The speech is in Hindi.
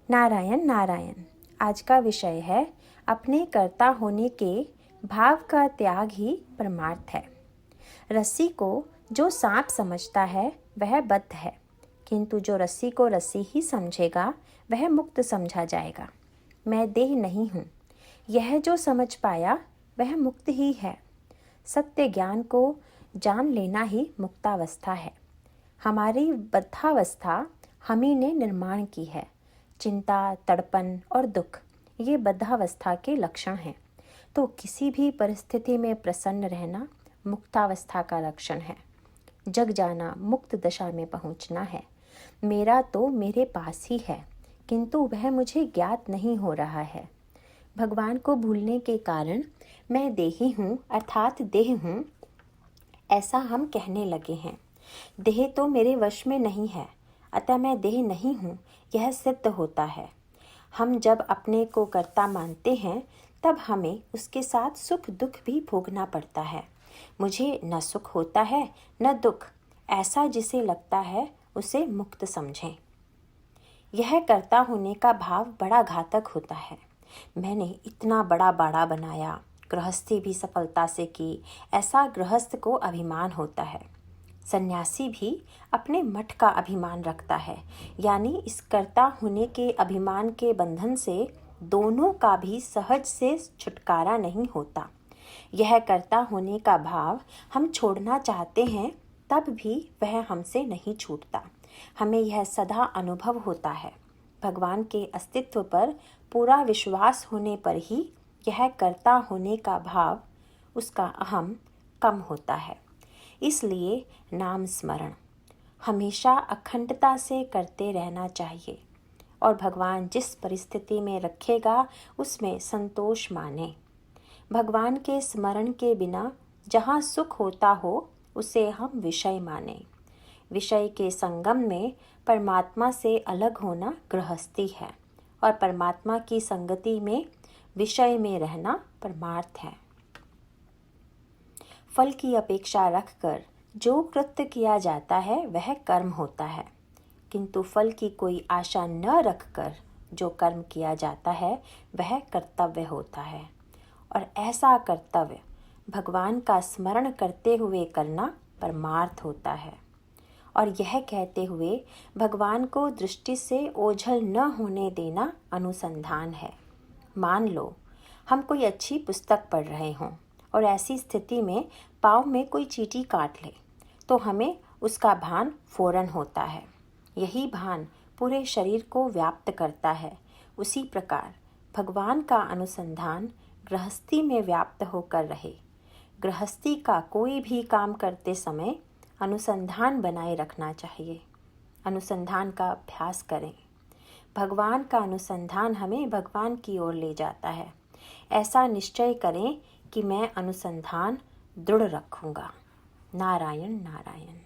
नारायण नारायण। आज का विषय है अपने कर्ता होने के भाव का त्याग ही परमार्थ है। रस्सी को जो सांप समझता है वह बद्ध है, किंतु जो रस्सी को रस्सी ही समझेगा वह मुक्त समझा जाएगा। मैं देह नहीं हूँ, यह जो समझ पाया वह मुक्त ही है। सत्य ज्ञान को जान लेना ही मुक्तावस्था है। हमारी बद्धावस्था हम ही ने निर्माण की है। चिंता, तड़पन और दुख ये बद्धावस्था के लक्षण हैं। तो किसी भी परिस्थिति में प्रसन्न रहना मुक्तावस्था का लक्षण है। जग जाना, मुक्त दशा में पहुंचना है। मेरा तो मेरे पास ही है, किंतु वह मुझे ज्ञात नहीं हो रहा है। भगवान को भूलने के कारण मैं देही हूँ अर्थात देह हूँ, ऐसा हम कहने लगे हैं। देह तो मेरे वश में नहीं है, अतः मैं देह नहीं हूँ, यह सिद्ध होता है। हम जब अपने को कर्ता मानते हैं तब हमें उसके साथ सुख दुख भी भोगना पड़ता है। मुझे न सुख होता है न दुख, ऐसा जिसे लगता है उसे मुक्त समझें। यह कर्ता होने का भाव बड़ा घातक होता है। मैंने इतना बड़ा बाड़ा बनाया, गृहस्थी भी सफलता से की, ऐसा गृहस्थ को अभिमान होता है। सन्यासी भी अपने मठ का अभिमान रखता है, यानी इस कर्ता होने के अभिमान के बंधन से दोनों का भी सहज से छुटकारा नहीं होता। यह कर्ता होने का भाव हम छोड़ना चाहते हैं तब भी वह हमसे नहीं छूटता। हमें यह सदा अनुभव होता है। भगवान के अस्तित्व पर पूरा विश्वास होने पर ही यह कर्ता होने का भाव, उसका अहम कम होता है। इसलिए नाम स्मरण हमेशा अखंडता से करते रहना चाहिए और भगवान जिस परिस्थिति में रखेगा उसमें संतोष माने। भगवान के स्मरण के बिना जहाँ सुख होता हो उसे हम विषय माने। विषय के संगम में परमात्मा से अलग होना गृहस्थी है और परमात्मा की संगति में विषय में रहना परमार्थ है। फल की अपेक्षा रखकर जो कृत्य किया जाता है वह कर्म होता है, किंतु फल की कोई आशा न रखकर जो कर्म किया जाता है वह कर्तव्य होता है। और ऐसा कर्तव्य भगवान का स्मरण करते हुए करना परमार्थ होता है। और यह कहते हुए भगवान को दृष्टि से ओझल न होने देना अनुसंधान है। मान लो हम कोई अच्छी पुस्तक पढ़ रहे हों और ऐसी स्थिति में पाँव में कोई चींटी काट ले तो हमें उसका भान फौरन होता है। यही भान पूरे शरीर को व्याप्त करता है। उसी प्रकार भगवान का अनुसंधान गृहस्थी में व्याप्त होकर रहे। गृहस्थी का कोई भी काम करते समय अनुसंधान बनाए रखना चाहिए। अनुसंधान का अभ्यास करें। भगवान का अनुसंधान हमें भगवान की ओर ले जाता है। ऐसा निश्चय करें कि मैं अनुसंधान दृढ़ रखूँगा। नारायण नारायण।